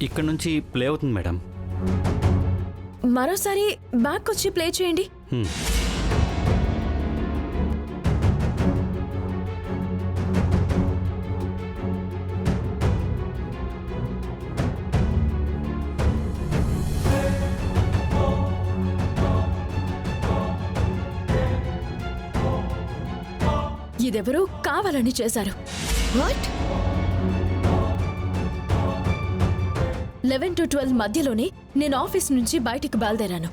ఇక్కడ నుంచి ప్లే అవుతుంది మేడం. మరోసారి బ్యాక్ వచ్చి ప్లే చేయండి. ఇదెవరో కావాలని చేశారు. వాట్? 11 to 12 మధ్యలోనే నేను ఆఫీస్ నుంచి బయటికి బయలుదేరాను.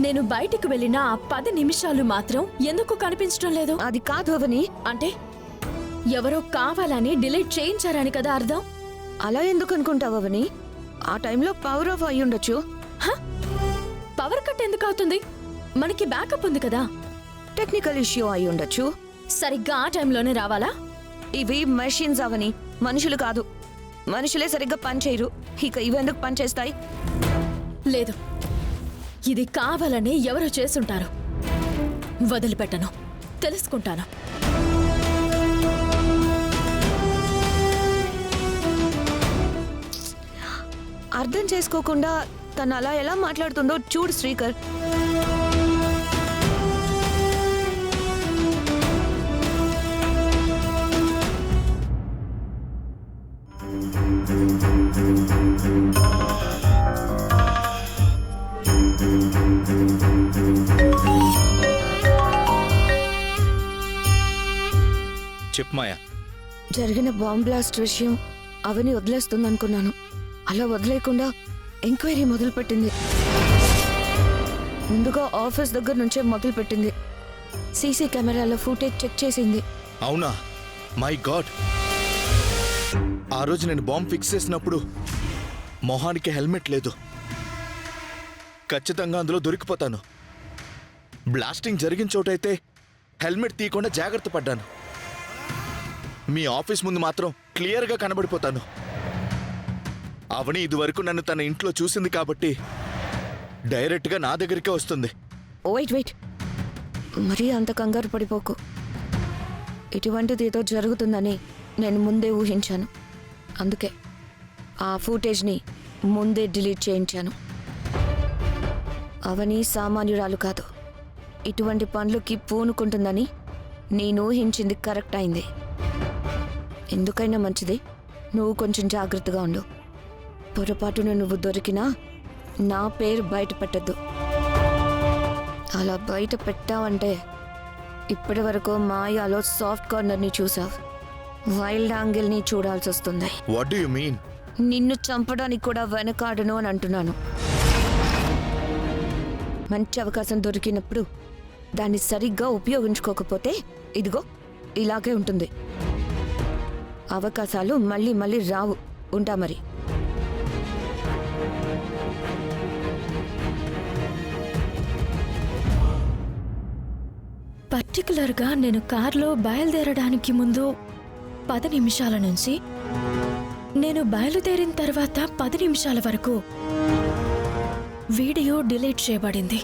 నేను బయటికి వెళ్ళిన ఆ 10 నిమిషాలు మాత్రం ఎందుకు కనిపించడం లేదు? అది కాదు అవని. అంటే ఎవరో కావాలని డిలీట్ చేయించారని కదా అర్థం? అలా ఎందుకు అనుకుంటావు అవని? ఆ టైంలో పవర్ ఆఫ్ అయి ఉండొచ్చు. పవర్ కట్ ఎందుకు అవుతుంది? మనకి బ్యాకప్ ఉంది కదా. టెక్నికల్ ఇష్యూ అయి ఉండొచ్చు. సరిగ్గా ఆ టైంలోనే రావాలా? ఇవి మెషిన్స్ అవని, మనుషులు కాదు. మనుషులే సరిగ్గా పనిచేయరు, ఇక ఇవెందుకు పనిచేస్తాయి? లేదు, ఇది కావాలని ఎవరో చేసుంటారు. వదిలిపెట్టను, తెలుసుకుంటాను. అర్థం చేసుకోకుండా తను అలా ఎలా మాట్లాడుతుందో చూడు శ్రీకర్. చెప్పు మాయా. జరిగిన బాంబ్ బ్లాస్ట్ విషయం అవని వదిలేస్తుందనుకున్నాను. అలా వదిలేకుండా ఎంక్వైరీ మొదలుపెట్టింది. ముందుగా ఆఫీస్ దగ్గర నుంచే మొదలుపెట్టింది. సీసీ కెమెరాల ఫుటేజ్ చెక్ చేసింది. అవునా? My God. ఆ రోజు నేను బాంబ్ ఫిక్స్ చేసినప్పుడు మొహానికి హెల్మెట్ లేదు. ఖచ్చితంగా అందులో దొరికిపోతాను. బ్లాస్టింగ్ జరిగిన చోటైతే హెల్మెట్ తీయకుండా జాగ్రత్త పడ్డాను. మీ ఆఫీస్ ముందు మాత్రం క్లియర్గా కనబడిపోతాను. అవని ఇదివరకు నన్ను తన ఇంట్లో చూసింది కాబట్టి డైరెక్ట్గా నా దగ్గరికే వస్తుంది. వెయిట్, మరీ అంత కంగారు పడిపోకు. ఇటువంటిది ఏదో జరుగుతుందని నేను ముందే ఊహించాను. అందుకే ఆ ఫుటేజ్ని ముందే డిలీట్ చేయించాను. అవని సామాన్యురాలు కాదు. ఇటువంటి పనులకి పూనుకుంటుందని నేను ఊహించింది కరెక్ట్ అయింది. ఎందుకైనా మంచిది నువ్వు కొంచెం జాగ్రత్తగా ఉండు. పొరపాటున నువ్వు దొరికినా నా పేరు బయట పెట్టద్దు. అలా బయట పెట్టావంటే ఇప్పటి వరకు మాయాలో సాఫ్ట్ కార్నర్ని చూసావు, వైల్డ్ యాంగిల్ని చూడాల్సి వస్తుంది. What do you mean? నిన్ను చంపడానికి కూడా వెనకాడను అని అంటున్నాను. మంచి అవకాశం దొరికినప్పుడు దాన్ని సరిగ్గా ఉపయోగించుకోకపోతే ఇదిగో ఇలాగే ఉంటుంది. అవకాశాలు మళ్ళీ మళ్ళీ రావు. ఉంటా మరి. పర్టికులర్గా నేను కార్లో బయలుదేరడానికి ముందు 10 నిమిషాల నుంచి నేను బయలుదేరిన తర్వాత 10 నిమిషాల వరకు వీడియో డిలీట్ చేయబడింది.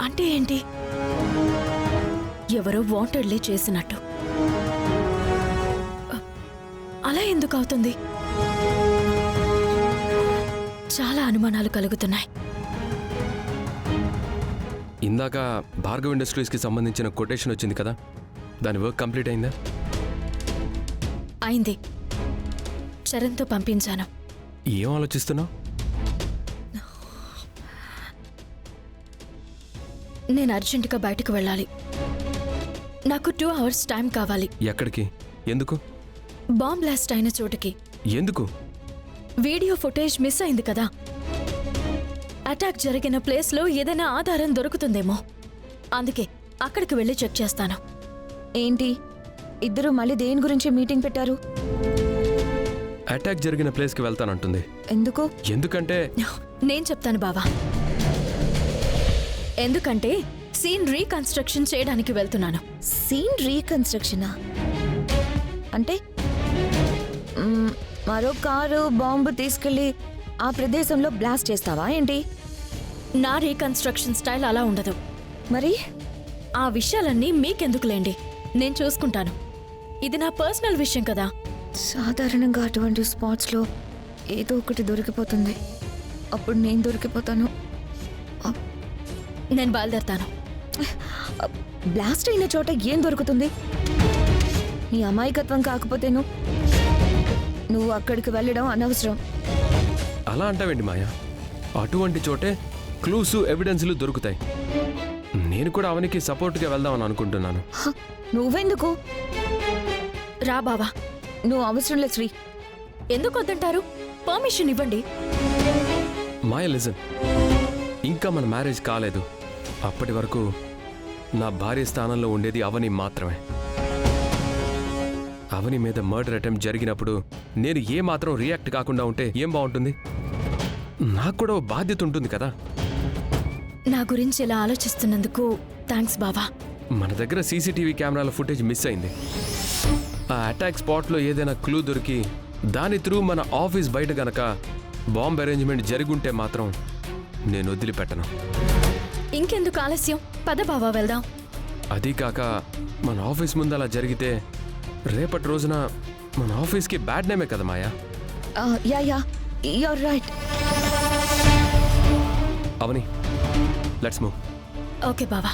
అంటే ఏంటి? ఎవరో వాంటెడ్లీ చేసినట్టు. అలా ఎందుకు అవుతుంది? చాలా అనుమానాలు కలుగుతున్నాయి. ఇందాక భార్గవ్ ఇండస్ట్రీస్కి సంబంధించిన కొటేషన్ వచ్చింది కదా, దాని వర్క్ కంప్లీట్ అయిందా? అయింది. చరణ్తో పంపించాను. ఏం ఆలోచిస్తున్నావు? నేను అర్జెంటుగా బయటకు వెళ్ళాలి. నాకు 2 hours టైం కావాలి. ఎక్కడికి? ఎందుకు? బాంబ్ బ్లాస్ట్ అయిన చోటుకి. ఎందుకు? వీడియో ఫుటేజ్ మిస్ అయింది కదా. అటాక్ జరిగిన ప్లేస్లో ఏదైనా ఆధారం దొరుకుతుందేమో. అందుకే అక్కడికి వెళ్ళి చెక్ చేస్తాను. ఏంటి ఇద్దరు మళ్ళీ దేని గురించి మీటింగ్ పెట్టారు? అటాక్ జరిగిన ప్లేస్కి వెళ్తానంటుంది. ఎందుకు? ఎందుకంటే నేను చెప్తాను బావా. ఎందుకంటే సీన్ రీకన్స్ట్రక్షన్ చేయడానికి వెళ్తున్నాను. సీన్ రీకన్స్ట్రక్షనా? అంటే మరో కారు బాంబు తీసుకెళ్లి ఆ ప్రదేశంలో బ్లాస్ట్ చేస్తావా ఏంటి? నా రీకన్స్ట్రక్షన్ స్టైల్ అలా ఉండదు. మరి ఆ విషయాలన్నీ మీకెందుకులేండి, నేను చూసుకుంటాను. ఇది నా పర్సనల్ విషయం కదా. సాధారణంగా అటువంటి స్పాట్స్లో ఏదో ఒకటి దొరికిపోతుంది. అప్పుడు నేను దొరికిపోతాను. నేను బయలుదేరుతాను. బ్లాస్ట్ అయిన చోట ఏం దొరుకుతుంది? నీ అమాయకత్వం కాకపోతేను నువ్వు అక్కడికి వెళ్ళడం అనవసరం. అలా అంటావేంటి మాయా? అటువంటి చోటే క్లూసు ఎవిడెన్స్లు దొరుకుతాయి. నేను కూడా అవనికి సపోర్ట్గా వెళ్దామని అనుకుంటున్నాను. నువ్వెందుకు? రా బావా. నువ్వు అవసరం లేదు శ్రీ. ఎందుకు వద్దంటారు? పర్మిషన్ ఇవ్వండి. మాయ లిజన్, ఇంకా మన మ్యారేజ్ కాలేదు. అప్పటి వరకు నా భార్య స్థానంలో ఉండేది అవని మాత్రమే. అవని మీద మర్డర్ అటెంప్ట్ జరిగినప్పుడు నేను ఏ మాత్రం రియాక్ట్ కాకుండా ఉంటే ఏం బాగుంటుంది? నాకు కూడా ఓ బాధ్యత ఉంటుంది కదా. నా గురించి ఇలా ఆలోచిస్తున్నందుకు థ్యాంక్స్ బావా. మన దగ్గర సీసీటీవీ కెమెరాల ఫుటేజ్ మిస్ అయింది. ఆ అటాక్ స్పాట్లో ఏదైనా క్లూ దొరికి దాని త్రూ మన ఆఫీస్ బయట గనక బాంబ్ అరేంజ్మెంట్ జరుగుంటే మాత్రం నేను వదిలిపెట్టను. ఇంకెందుకు ఆలస్యం? పద బావా వెళ్దాం. అదీ కాక మన ఆఫీస్ ముందు అలా జరిగితే రేపటి రోజున మన ఆఫీస్కి బ్యాడ్ నేమే కదా మాయా. Ya your right. Avani, let's move. Okay బావా.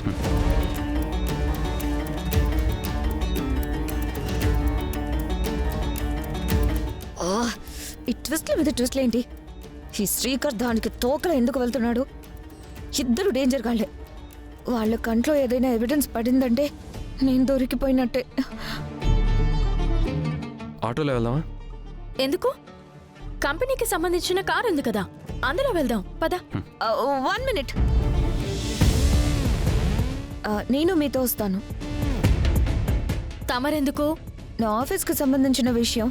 ఈ ట్విస్ట్ల మీద ట్విస్ట్లు ఏంటి? ఈ శ్రీకర్ దానికి తోకలు ఎందుకు వెళ్తున్నాడు? ఇద్దరు డేంజర్ గాళ్లే. వాళ్ళ కంట్లో ఏదైనా ఎవిడెన్స్ పడిందంటే నేను దొరికిపోయినట్టే. ఆటోలో వెళ్దామా? ఎందుకు? కంపెనీకి సంబంధించిన కారు ఉంది కదా, అందులో వెళ్దాం. పద. 1 minute. నేను మీతో వస్తాను. తమరెందుకు? నా ఆఫీస్కి సంబంధించిన విషయం,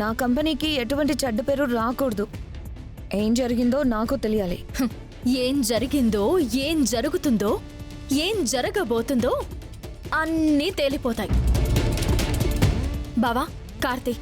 నా కంపెనీకి ఎటువంటి చెడ్డ పేరు రాకూడదు. ఏం జరిగిందో నాకు తెలియాలి. ఏం జరిగిందో, ఏం జరుగుతుందో, ఏం జరగబోతుందో అన్నీ తేలిపోతాయి. బావా, కార్తీ.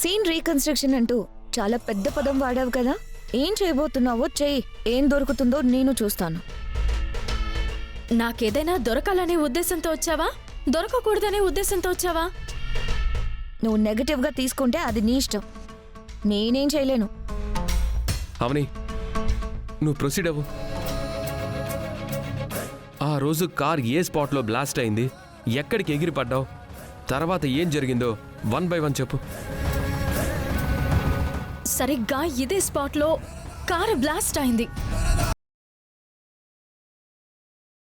సీన్ రీకన్స్ట్రక్షన్ అంటూ చాలా పెద్ద పదం వాడావు కదా. ఏం చేయబోతున్నావో చెయ్యి. ఏం దొరుకుతుందో నేను చూస్తాను. నాకేదైనా దొరకాలనే ఉద్దేశంతో వచ్చావా, దొరకకూడదనే ఉద్దేశంతో వచ్చావా? నువ్వు నెగటివ్గా తీసుకుంటే అది నీ ఇష్టం. నేనేం చేయలేను. అవని, నువ్వు ప్రొసీడ్ అవ్వు. ఆ రోజు కార్ ఏ స్పాట్లో బ్లాస్ట్ అయింది, ఎక్కడికి ఎగిరి పడ్డావు, తర్వాత ఏం జరిగిందో 1 by 1 చెప్పు. సరిగ్గా ఇదే స్పాట్లో కారు బ్లాస్ట్ అయింది.